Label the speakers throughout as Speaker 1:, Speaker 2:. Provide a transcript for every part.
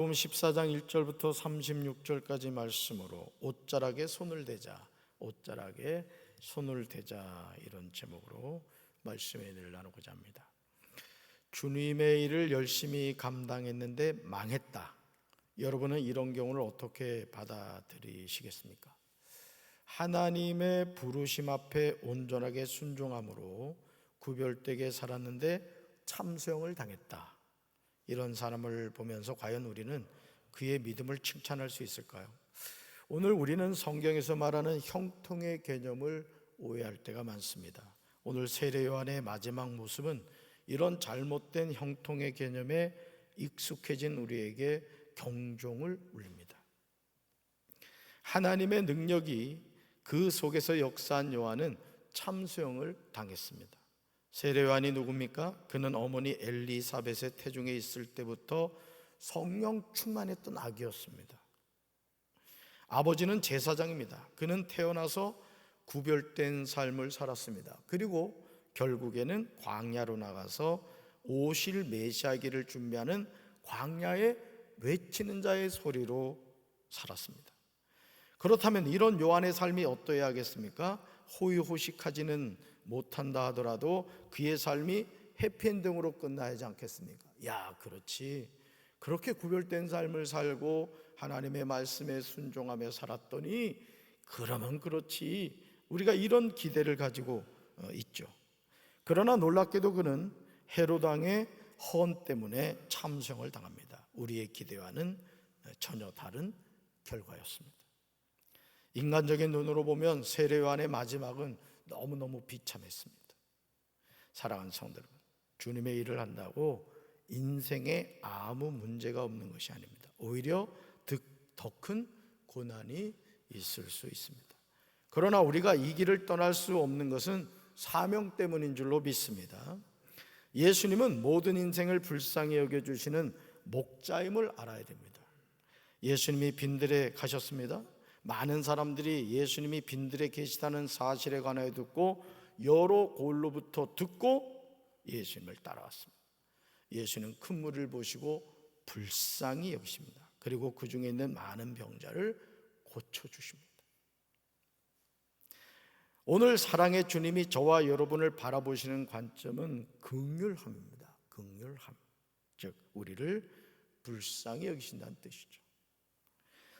Speaker 1: 마태복음 14장 1절부터 36절까지 말씀으로 옷자락에 손을 대자, 옷자락에 손을 대자, 이런 제목으로 말씀의 일을 나누고자 합니다. 주님의 일을 열심히 감당했는데 망했다. 여러분은 이런 경우를 어떻게 받아들이시겠습니까? 하나님의 부르심 앞에 온전하게 순종함으로 구별되게 살았는데 참수형을 당했다. 이런 사람을 보면서 과연 우리는 그의 믿음을 칭찬할 수 있을까요? 오늘 우리는 성경에서 말하는 형통의 개념을 오해할 때가 많습니다. 오늘 세례 요한의 마지막 모습은 이런 잘못된 형통의 개념에 익숙해진 우리에게 경종을 울립니다. 하나님의 능력이 그 속에서 역사한 요한은 참수형을 당했습니다. 세례 요한이 누굽니까? 그는 어머니 엘리사벳의 태중에 있을 때부터 성령 충만했던 아기였습니다. 아버지는 제사장입니다. 그는 태어나서 구별된 삶을 살았습니다. 그리고 결국에는 광야로 나가서 오실 메시아기를 준비하는 광야에 외치는 자의 소리로 살았습니다. 그렇다면 이런 요한의 삶이 어떠해야 하겠습니까? 호의호식하지는 못한다 하더라도 그의 삶이 해피엔딩으로 끝나야 하지 않겠습니까? 야, 그렇지. 그렇게 구별된 삶을 살고 하나님의 말씀에 순종하며 살았더니 그러면 그렇지. 우리가 이런 기대를 가지고 있죠. 그러나 놀랍게도 그는 헤롯 왕의 헌 때문에 참수형을 당합니다. 우리의 기대와는 전혀 다른 결과였습니다. 인간적인 눈으로 보면 세례 요한의 마지막은 너무너무 비참했습니다. 사랑하는 성도 여러분, 주님의 일을 한다고 인생에 아무 문제가 없는 것이 아닙니다. 오히려 더 큰 고난이 있을 수 있습니다. 그러나 우리가 이 길을 떠날 수 없는 것은 사명 때문인 줄로 믿습니다. 예수님은 모든 인생을 불쌍히 여겨주시는 목자임을 알아야 됩니다. 예수님이 빈들에 가셨습니다. 많은 사람들이 예수님이 빈들에 계시다는 사실에 관하여 듣고 여러 곳로부터 듣고 예수님을 따라왔습니다. 예수는 큰 물을 보시고 불쌍히 여기십니다. 그리고 그 중에 있는 많은 병자를 고쳐주십니다. 오늘 사랑의 주님이 저와 여러분을 바라보시는 관점은 긍휼함입니다. 긍휼함, 즉 우리를 불쌍히 여기신다는 뜻이죠.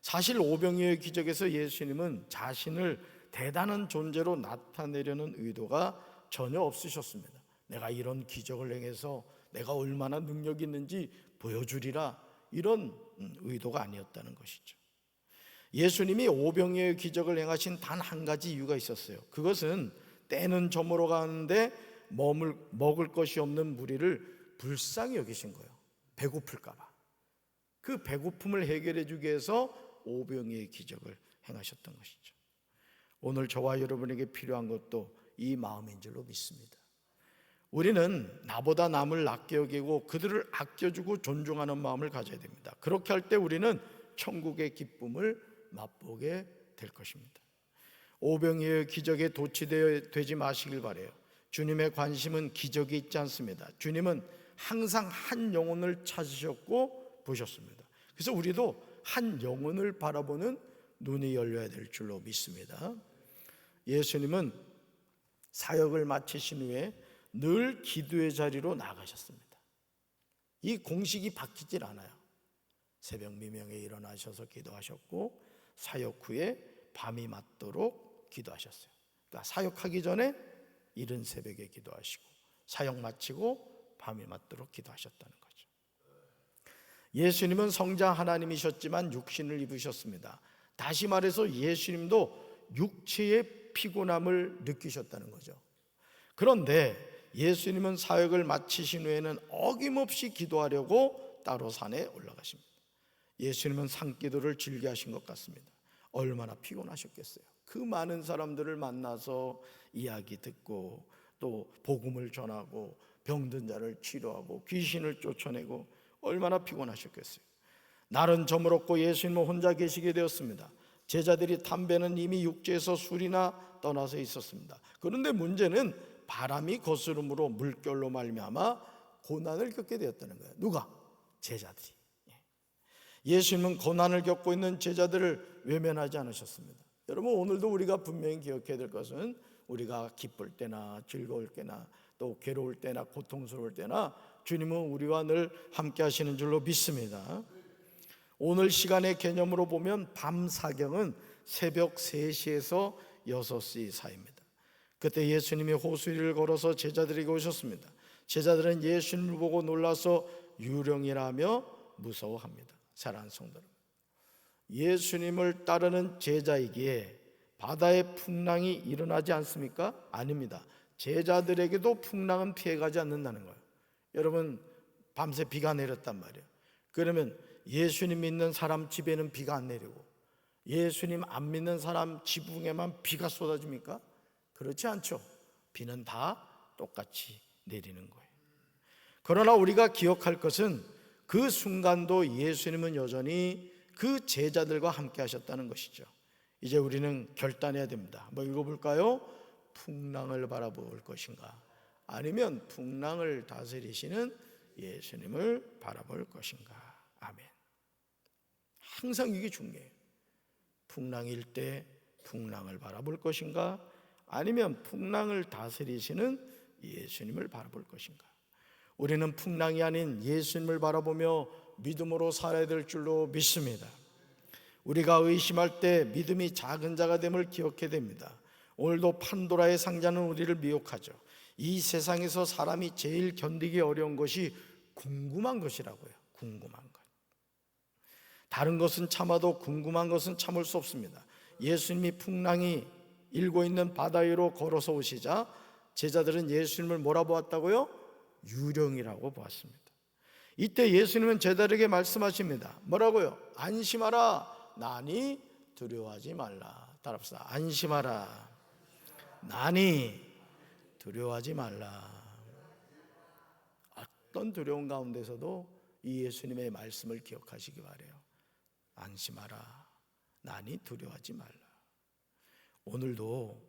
Speaker 1: 사실 오병이어의 기적에서 예수님은 자신을 대단한 존재로 나타내려는 의도가 전혀 없으셨습니다. 내가 이런 기적을 행해서 내가 얼마나 능력이 있는지 보여주리라, 이런 의도가 아니었다는 것이죠. 예수님이 오병이어의 기적을 행하신 단 한 가지 이유가 있었어요. 그것은 때는 저물어 가는데 먹을 것이 없는 무리를 불쌍히 여기신 거예요. 배고플까 봐. 그 배고픔을 해결해 주기 위해서 오병이어의 기적을 행하셨던 것이죠. 오늘 저와 여러분에게 필요한 것도 이 마음인 줄로 믿습니다. 우리는 나보다 남을 아껴 여기고 그들을 아껴주고 존중하는 마음을 가져야 됩니다. 그렇게 할 때 우리는 천국의 기쁨을 맛보게 될 것입니다. 오병이어의 기적에 도취되지 마시길 바라요. 주님의 관심은 기적이 있지 않습니다. 주님은 항상 한 영혼을 찾으셨고 보셨습니다. 그래서 우리도 한 영혼을 바라보는 눈이 열려야 될 줄로 믿습니다. 예수님은 사역을 마치신 후에 늘 기도의 자리로 나가셨습니다. 이 공식이 바뀌질 않아요. 새벽 미명에 일어나셔서 기도하셨고 사역 후에 밤이 맞도록 기도하셨어요. 그러니까 사역하기 전에 이른 새벽에 기도하시고 사역 마치고 밤이 맞도록 기도하셨다는 거죠. 예수님은 성자 하나님이셨지만 육신을 입으셨습니다. 다시 말해서 예수님도 육체의 피곤함을 느끼셨다는 거죠. 그런데 예수님은 사역을 마치신 후에는 어김없이 기도하려고 따로 산에 올라가십니다. 예수님은 산기도를 즐겨 하신 것 같습니다. 얼마나 피곤하셨겠어요. 그 많은 사람들을 만나서 이야기 듣고 또 복음을 전하고 병든 자를 치료하고 귀신을 쫓아내고 얼마나 피곤하셨겠어요. 날은 저물었고 예수님은 혼자 계시게 되었습니다. 제자들이 담배는 이미 육지에서 술이나 떠나서 있었습니다. 그런데 문제는 바람이 거스름으로 물결로 말미암아 고난을 겪게 되었다는 거예요. 누가? 제자들이. 예수님은 고난을 겪고 있는 제자들을 외면하지 않으셨습니다. 여러분, 오늘도 우리가 분명히 기억해야 될 것은 우리가 기쁠 때나 즐거울 때나 또 괴로울 때나 고통스러울 때나 주님은 우리와 늘 함께 하시는 줄로 믿습니다. 오늘 시간의 개념으로 보면 밤 사경은 새벽 3시에서 6시 사이입니다. 그때 예수님이 호수위를 걸어서 제자들에게 오셨습니다. 제자들은 예수님을 보고 놀라서 유령이라며 무서워합니다. 사랑하는 성도 여러분, 예수님을 따르는 제자이기에 바다에 풍랑이 일어나지 않습니까? 아닙니다. 제자들에게도 풍랑은 피해가지 않는다는 거예요. 여러분, 밤새 비가 내렸단 말이에요. 그러면 예수님 믿는 사람 집에는 비가 안 내리고 예수님 안 믿는 사람 지붕에만 비가 쏟아집니까? 그렇지 않죠. 비는 다 똑같이 내리는 거예요. 그러나 우리가 기억할 것은 그 순간도 예수님은 여전히 그 제자들과 함께 하셨다는 것이죠. 이제 우리는 결단해야 됩니다. 한번 읽어볼까요? 풍랑을 바라볼 것인가, 아니면 풍랑을 다스리시는 예수님을 바라볼 것인가. 아멘. 항상 이게 중요해요. 풍랑일 때 풍랑을 바라볼 것인가, 아니면 풍랑을 다스리시는 예수님을 바라볼 것인가. 우리는 풍랑이 아닌 예수님을 바라보며 믿음으로 살아야 될 줄로 믿습니다. 우리가 의심할 때 믿음이 작은 자가 됨을 기억해야 됩니다. 오늘도 판도라의 상자는 우리를 미혹하죠. 이 세상에서 사람이 제일 견디기 어려운 것이 궁금한 것이라고요. 궁금한 것. 다른 것은 참아도 궁금한 것은 참을 수 없습니다. 예수님이 풍랑이 일고 있는 바다 위로 걸어서 오시자 제자들은 예수님을 뭐라 보았다고요? 유령이라고 보았습니다. 이때 예수님은 제자들에게 말씀하십니다. 뭐라고요? 안심하라, 나니 두려워하지 말라. 따라합시다. 안심하라, 나니 두려워하지 말라. 어떤 두려움 가운데서도 이 예수님의 말씀을 기억하시기 바라요. 안심하라, 나니 두려워하지 말라. 오늘도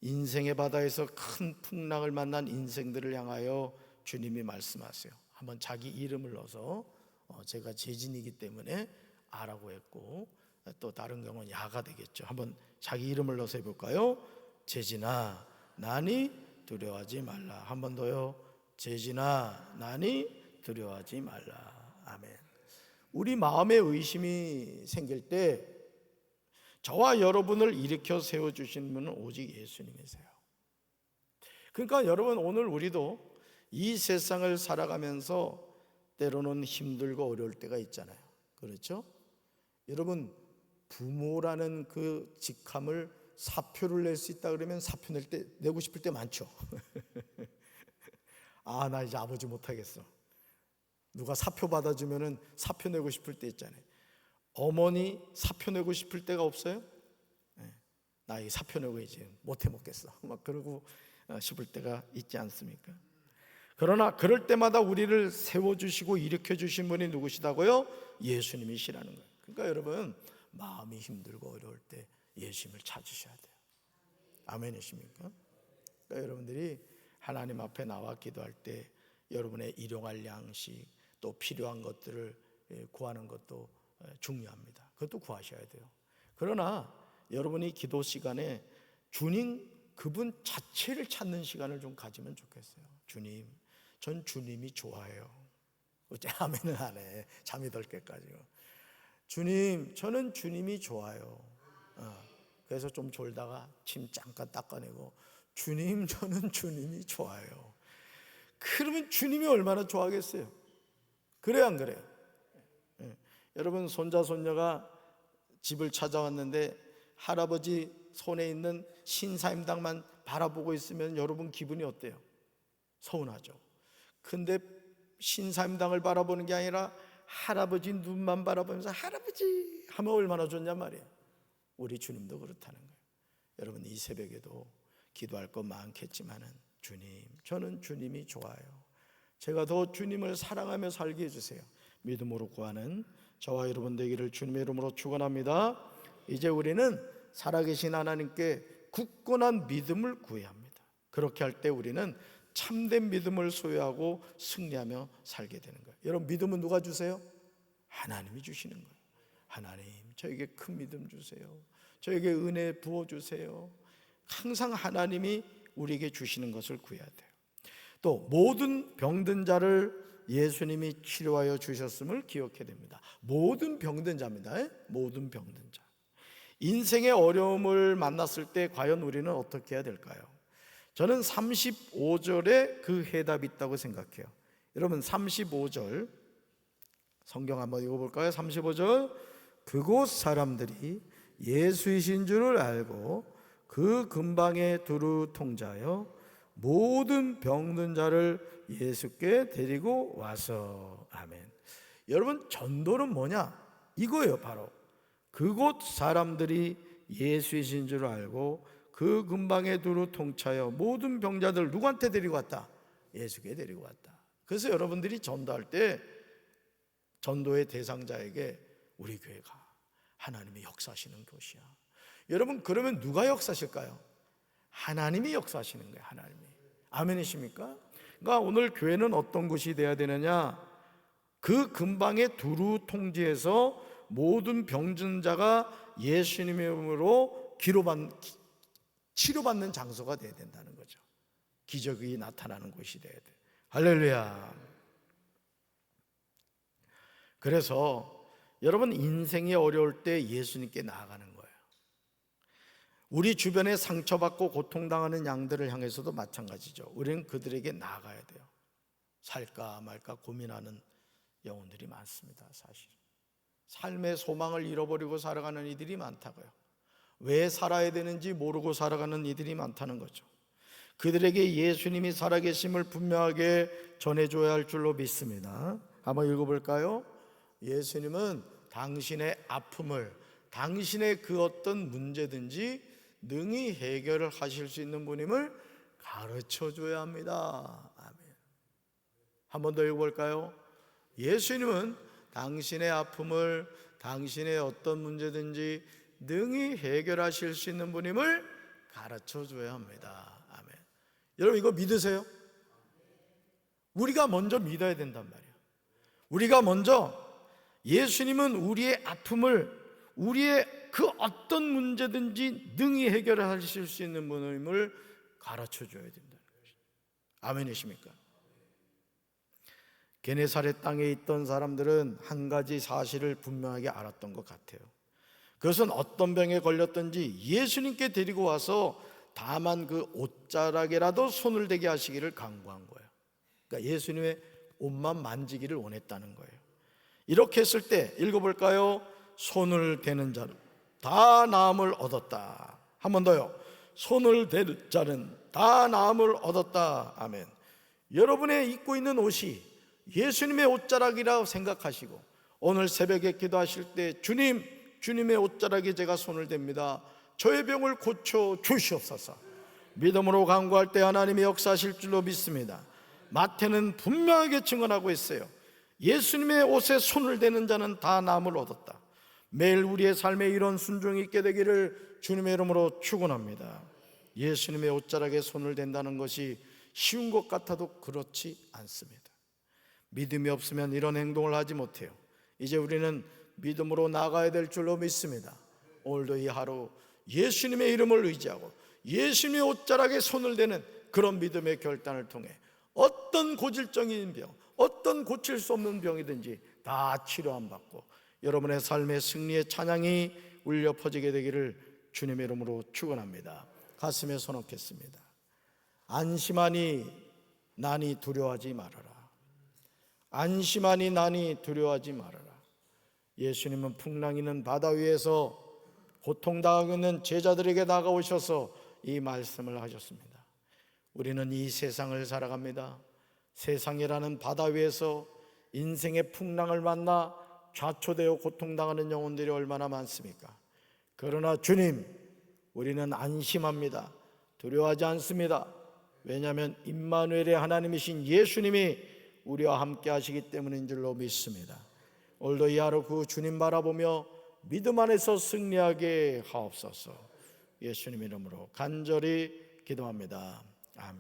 Speaker 1: 인생의 바다에서 큰 풍랑을 만난 인생들을 향하여 주님이 말씀하세요. 한번 자기 이름을 넣어서 제가 재진이기 때문에 아라고 했고, 또 다른 경우는 야가 되겠죠. 한번 자기 이름을 넣어서 해볼까요? 재진아, 나니 두려워하지 말라. 한 번 더요. 재진아, 나니 두려워하지 말라. 아멘. 우리 마음에 의심이 생길 때 저와 여러분을 일으켜 세워주시는 분은 오직 예수님이세요. 그러니까 여러분, 오늘 우리도 이 세상을 살아가면서 때로는 힘들고 어려울 때가 있잖아요. 그렇죠? 여러분, 부모라는 그 직함을 사표를 낼 수 있다 그러면 사표 내고 싶을 때 많죠. 아, 나 이제 아버지 못하겠어. 누가 사표 받아주면은 사표 내고 싶을 때 있잖아요. 어머니 사표 내고 싶을 때가 없어요? 네. 나 이 사표 내고 이제 못해 먹겠어. 막 그러고 싶을 때가 있지 않습니까? 그러나 그럴 때마다 우리를 세워주시고 일으켜주신 분이 누구시다고요? 예수님이시라는 거예요. 그러니까 여러분, 마음이 힘들고 어려울 때 예수님을 찾으셔야 돼요. 아멘이십니까? 그러니까 여러분들이 하나님 앞에 나와 기도할 때 여러분의 일용할 양식 또 필요한 것들을 구하는 것도 중요합니다. 그것도 구하셔야 돼요. 그러나 여러분이 기도 시간에 주님, 그분 자체를 찾는 시간을 좀 가지면 좋겠어요. 주님, 전 주님이 좋아요. 어째 아멘은 안 해. 잠이 들 때까지요. 주님, 저는 주님이 좋아요. 그래서 좀 졸다가 침 잠깐 닦아내고, 주님, 저는 주님이 좋아요. 그러면 주님이 얼마나 좋아하겠어요? 그래요, 안 그래요? 여러분, 손자 손녀가 집을 찾아왔는데 할아버지 손에 있는 신사임당만 바라보고 있으면 여러분 기분이 어때요? 서운하죠. 근데 신사임당을 바라보는 게 아니라 할아버지 눈만 바라보면서 할아버지 하면 얼마나 좋냔 말이에요. 우리 주님도 그렇다는 거예요. 여러분, 이 새벽에도 기도할 것 많겠지만은 주님, 저는 주님이 좋아요. 제가 더 주님을 사랑하며 살게 해주세요. 믿음으로 구하는 저와 여러분 되기를 주님의 이름으로 축원합니다. 이제 우리는 살아계신 하나님께 굳건한 믿음을 구해야 합니다. 그렇게 할 때 우리는 참된 믿음을 소유하고 승리하며 살게 되는 거예요. 여러분, 믿음은 누가 주세요? 하나님이 주시는 거예요. 하나님, 저에게 큰 믿음 주세요. 저에게 은혜 부어주세요. 항상 하나님이 우리에게 주시는 것을 구해야 돼요. 또 모든 병든 자를 예수님이 치료하여 주셨음을 기억해야 됩니다. 모든 병든 자입니다. 모든 병든 자. 인생의 어려움을 만났을 때 과연 우리는 어떻게 해야 될까요? 저는 35절에 그 해답이 있다고 생각해요. 여러분 35절 성경 한번 읽어볼까요? 35절, 그곳 사람들이 예수이신 줄을 알고 그 근방에 두루 통자하여 모든 병든 자를 예수께 데리고 와서. 아멘. 여러분, 전도는 뭐냐? 이거예요. 바로 그곳 사람들이 예수이신 줄 알고 그 근방에 두루 통차여 모든 병자들 누구한테 데리고 왔다? 예수께 데리고 왔다. 그래서 여러분들이 전도할 때 전도의 대상자에게 우리 교회가 하나님이 역사하시는 곳이야. 여러분, 그러면 누가 역사하실까요? 하나님이 역사하시는 거예요. 하나님이. 아멘이십니까? 그러니까 오늘 교회는 어떤 곳이 돼야 되느냐? 그 근방에 두루 통지해서 모든 병든 자가 예수님의 이름으로 치료받는 장소가 돼야 된다는 거죠. 기적이 나타나는 곳이 돼야 돼요. 할렐루야. 그래서 여러분, 인생이 어려울 때 예수님께 나아가는 거예요. 우리 주변에 상처받고 고통당하는 양들을 향해서도 마찬가지죠. 우리는 그들에게 나아가야 돼요. 살까 말까 고민하는 영혼들이 많습니다. 사실 삶의 소망을 잃어버리고 살아가는 이들이 많다고요. 왜 살아야 되는지 모르고 살아가는 이들이 많다는 거죠. 그들에게 예수님이 살아계심을 분명하게 전해줘야 할 줄로 믿습니다. 한번 읽어볼까요? 예수님은 당신의 아픔을, 당신의 그 어떤 문제든지 능히 해결을 하실 수 있는 분임을 가르쳐줘야 합니다. 아멘. 한 번 더 읽어볼까요? 예수님은 당신의 아픔을, 당신의 어떤 문제든지 능히 해결하실 수 있는 분임을 가르쳐줘야 합니다. 아멘. 여러분, 이거 믿으세요? 우리가 먼저 믿어야 된단 말이에요. 우리가 먼저 예수님은 우리의 아픔을, 우리의 그 어떤 문제든지 능히 해결하실 수 있는 분임을 가르쳐줘야 된다는 것이죠. 아멘이십니까? 게네사렛 땅에 있던 사람들은 한 가지 사실을 분명하게 알았던 것 같아요. 그것은 어떤 병에 걸렸든지 예수님께 데리고 와서 다만 그 옷자락에라도 손을 대게 하시기를 간구한 거예요. 그러니까 예수님의 옷만 만지기를 원했다는 거예요. 이렇게 했을 때 읽어볼까요? 손을 대는 자는 다 나음을 얻었다. 한 번 더요. 손을 댈 자는 다 나음을 얻었다. 아멘. 여러분의 입고 있는 옷이 예수님의 옷자락이라고 생각하시고 오늘 새벽에 기도하실 때 주님의 옷자락에 제가 손을 댑니다. 저의 병을 고쳐 주시옵소서. 믿음으로 간구할 때 하나님이 역사하실 줄로 믿습니다. 마태는 분명하게 증언하고 있어요. 예수님의 옷에 손을 대는 자는 다 나음을 얻었다. 매일 우리의 삶에 이런 순종이 있게 되기를 주님의 이름으로 축원합니다. 예수님의 옷자락에 손을 댄다는 것이 쉬운 것 같아도 그렇지 않습니다. 믿음이 없으면 이런 행동을 하지 못해요. 이제 우리는 믿음으로 나가야 될 줄로 믿습니다. 오늘도 이 하루 예수님의 이름을 의지하고 예수님의 옷자락에 손을 대는 그런 믿음의 결단을 통해 어떤 고질적인 병, 어떤 고칠 수 없는 병이든지 다 치료함 받고 여러분의 삶의 승리의 찬양이 울려 퍼지게 되기를 주님의 이름으로 축원합니다. 가슴에 손 얹겠습니다. 안심하니 나니 두려워하지 말아라. 안심하니 나니 두려워하지 말아라. 예수님은 풍랑이는 바다 위에서 고통당하고 있는 제자들에게 다가오셔서 이 말씀을 하셨습니다. 우리는 이 세상을 살아갑니다. 세상이라는 바다 위에서 인생의 풍랑을 만나 좌초되어 고통당하는 영혼들이 얼마나 많습니까? 그러나 주님, 우리는 안심합니다. 두려워하지 않습니다. 왜냐하면 임마누엘의 하나님이신 예수님이 우리와 함께 하시기 때문인 줄로 믿습니다. 오늘도 이 하루 그 주님 바라보며 믿음 안에서 승리하게 하옵소서. 예수님 이름으로 간절히 기도합니다. 아멘.